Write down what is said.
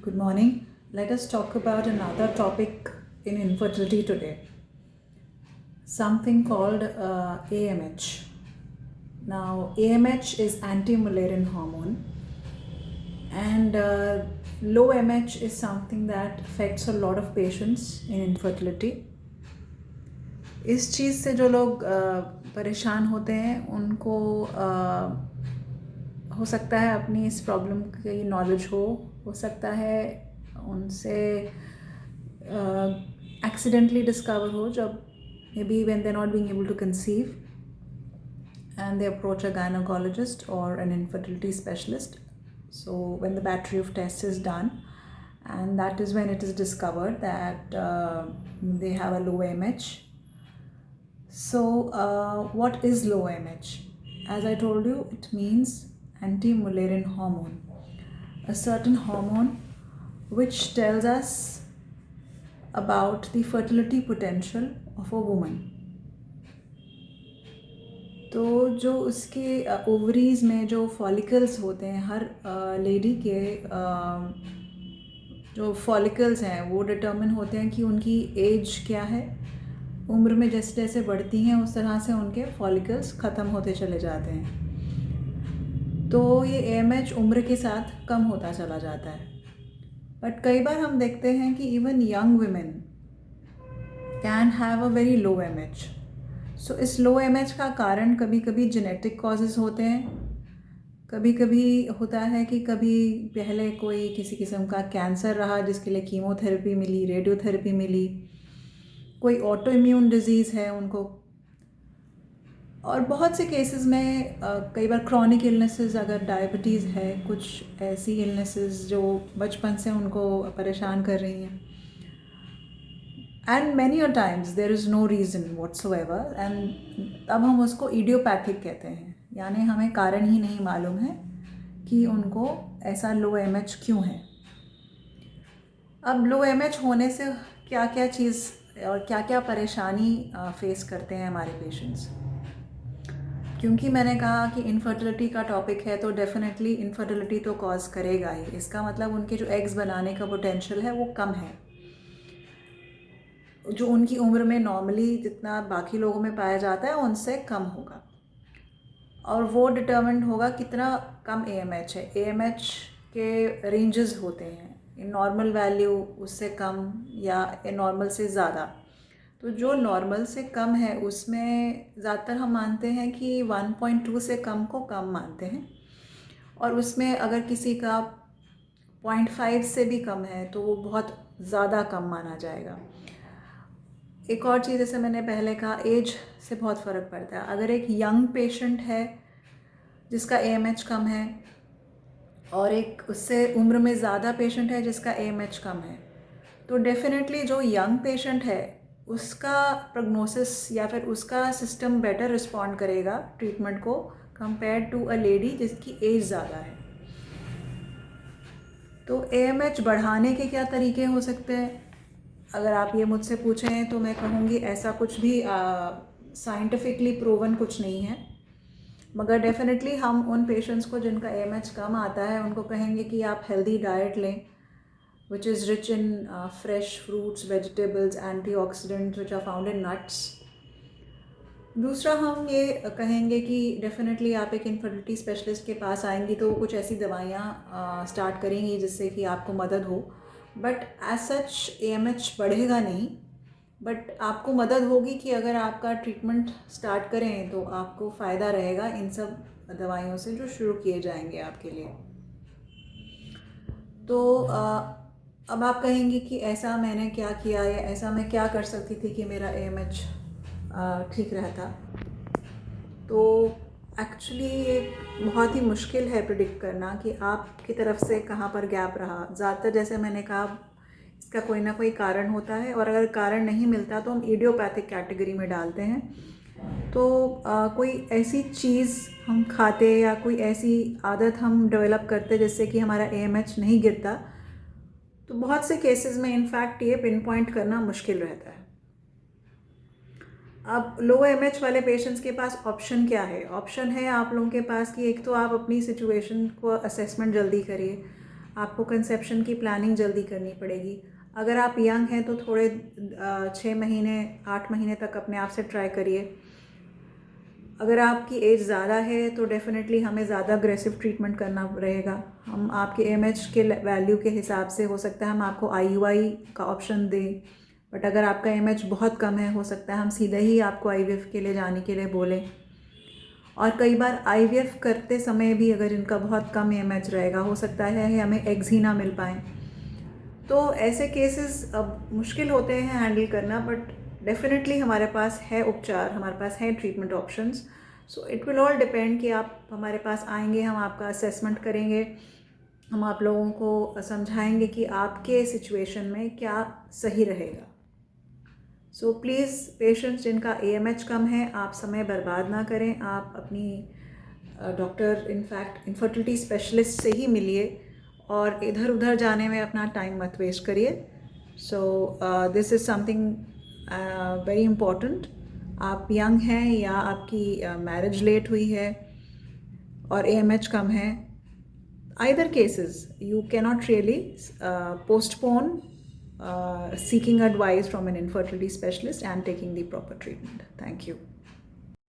Good morning. Let us talk about another topic in infertility today, something called AMH. Now, AMH is anti Mullerian hormone, and low MH is something that affects a lot of patients in infertility. इस चीज़ से जो लोग परेशान होते हैं उनको हो सकता है अपनी इस प्रॉब्लम की नॉलेज हो सकता है उनसे accidentally discover हो जब maybe when they're not being able to conceive and they approach a gynecologist or an infertility specialist. So when the battery of tests is done, and that is when it is discovered that they have a low MH. So what is low MH? As I told you, it means anti-Mullerian hormone, a certain hormone which tells us about the fertility potential of a woman. तो जो उसके ovaries में जो follicles होते हैं हर lady के जो follicles हैं वो डिटर्मिन होते हैं कि उनकी एज क्या है. उम्र में जैसे जैसे बढ़ती हैं उस तरह से उनके फॉलिकल्स ख़त्म होते चले जाते हैं. तो ये AMH उम्र के साथ कम होता चला जाता है. बट कई बार हम देखते हैं कि even young women can have a very low MH. सो इस लो MH का कारण कभी कभी जेनेटिक कॉजेज़ होते हैं. कभी कभी होता है कि कभी पहले कोई किसी किस्म का कैंसर रहा जिसके लिए कीमोथेरेपी मिली, रेडियोथेरेपी मिली. कोई ऑटो इम्यून डिजीज़ है उनको. और बहुत से केसेस में कई बार क्रॉनिक इलनेसेस, अगर डायबिटीज़ है, कुछ ऐसी इलनेसेस जो बचपन से उनको परेशान कर रही हैं. And many a times there is no reason whatsoever, and तब हम उसको इडियोपैथिक कहते हैं, यानी हमें कारण ही नहीं मालूम है कि उनको ऐसा लो MH क्यों है. अब लो MH होने से क्या क्या चीज़ और क्या क्या परेशानी फेस करते हैं हमारे पेशेंट्स. क्योंकि मैंने कहा कि इनफर्टिलिटी का टॉपिक है तो डेफिनेटली इनफर्टिलिटी तो कॉज करेगा ही. इसका मतलब उनके जो एग्स बनाने का पोटेंशियल है वो कम है, जो उनकी उम्र में नॉर्मली जितना बाकी लोगों में पाया जाता है उनसे कम होगा. और वो डिटर्मिन्ड होगा कितना कम AMH है. AMH के रेंजेस होते हैं, नॉर्मल वैल्यू उससे कम या नॉर्मल से ज़्यादा. तो जो नॉर्मल से कम है उसमें ज़्यादातर हम मानते हैं कि 1.2 से कम को कम मानते हैं. और उसमें अगर किसी का 0.5 से भी कम है तो वो बहुत ज़्यादा कम माना जाएगा. एक और चीज़, जैसे मैंने पहले कहा, एज से बहुत फ़र्क पड़ता है. अगर एक यंग पेशेंट है जिसका AMH कम है और एक उससे उम्र में ज़्यादा पेशेंट है जिसका AMH कम है, तो डेफिनेटली जो यंग पेशेंट है उसका प्रोग्नोसिस या फिर उसका सिस्टम बेटर रिस्पॉन्ड करेगा ट्रीटमेंट को कंपेयर टू अ लेडी जिसकी एज ज़्यादा है. तो AMH बढ़ाने के क्या तरीके हो सकते हैं, अगर आप ये मुझसे पूछें तो मैं कहूँगी ऐसा कुछ भी साइंटिफिकली प्रूवन कुछ नहीं है. मगर डेफिनेटली हम उन पेशेंट्स को जिनका AMH कम आता है उनको कहेंगे कि आप हेल्दी डाइट लें which is rich in fresh fruits, vegetables, antioxidants which are found in nuts. दूसरा हम ये कहेंगे कि डेफिनेटली आप एक इनफर्टिलिटी स्पेशलिस्ट के पास आएंगी तो वो कुछ ऐसी दवाइयाँ स्टार्ट करेंगी जिससे कि आपको मदद हो. बट एज सच AMH बढ़ेगा नहीं, बट आपको मदद होगी कि अगर आपका ट्रीटमेंट स्टार्ट करें तो आपको फ़ायदा रहेगा इन सब दवाइयों से जो शुरू किए जाएंगे आपके लिए. तो अब आप कहेंगे कि ऐसा मैंने क्या किया या ऐसा मैं क्या कर सकती थी कि मेरा AMH ठीक रहता. तो एक्चुअली ये बहुत ही मुश्किल है प्रिडिक्ट करना कि आपकी तरफ से कहाँ पर गैप रहा. ज़्यादातर जैसे मैंने कहा इसका कोई ना कोई कारण होता है, और अगर कारण नहीं मिलता तो हम इडियोपैथिक कैटेगरी में डालते हैं. तो कोई ऐसी चीज़ हम खाते या कोई ऐसी आदत हम डेवलप करते जिससे कि हमारा AMH नहीं गिरता, तो बहुत से केसेस में इनफैक्ट ये पिन पॉइंट करना मुश्किल रहता है. अब लो MH वाले पेशेंट्स के पास ऑप्शन क्या है. ऑप्शन है आप लोगों के पास कि एक तो आप अपनी सिचुएशन को असेसमेंट जल्दी करिए. आपको कंसेप्शन की प्लानिंग जल्दी करनी पड़ेगी। अगर आप यंग हैं तो थोड़े 6 महीने 8 महीने तक अपने आप से ट्राई करिए। अगर आपकी एज ज़्यादा है तो डेफ़िनेटली हमें ज़्यादा अग्रेसिव ट्रीटमेंट करना रहेगा। हम आपके AMH के वैल्यू के हिसाब से हो सकता है हम आपको IUI का ऑप्शन दें, बट अगर आपका AMH बहुत कम है, हो सकता है हम सीधे ही आपको IVF के लिए जाने के लिए बोलें। और कई बार IVF करते समय भी अगर इनका बहुत कम AMH रहेगा, हो सकता है हमें एग्स ही ना मिल पाएँ। तो ऐसे केसेस अब मुश्किल होते हैं हैंडल करना, बट डेफिनेटली हमारे पास है उपचार, हमारे पास है treatment options. So it will all depend कि आप हमारे पास आएंगे, हम आपका असेसमेंट करेंगे, हम आप लोगों को समझाएंगे कि आपके सिचुएशन में क्या सही रहेगा। सो प्लीज़ पेशेंट्स जिनका AMH कम है, आप समय बर्बाद ना करें, आप अपनी डॉक्टर इनफैक्ट इनफर्टिलिटी स्पेशलिस्ट से ही मिलिए और इधर उधर जाने में अपना टाइम मत वेस्ट करिए। So this is something very important. आप यंग हैं या आपकी मैरिज लेट हुई है और AMH कम है, either cases you cannot really postpone seeking advice from an infertility specialist and taking the proper treatment. Thank you.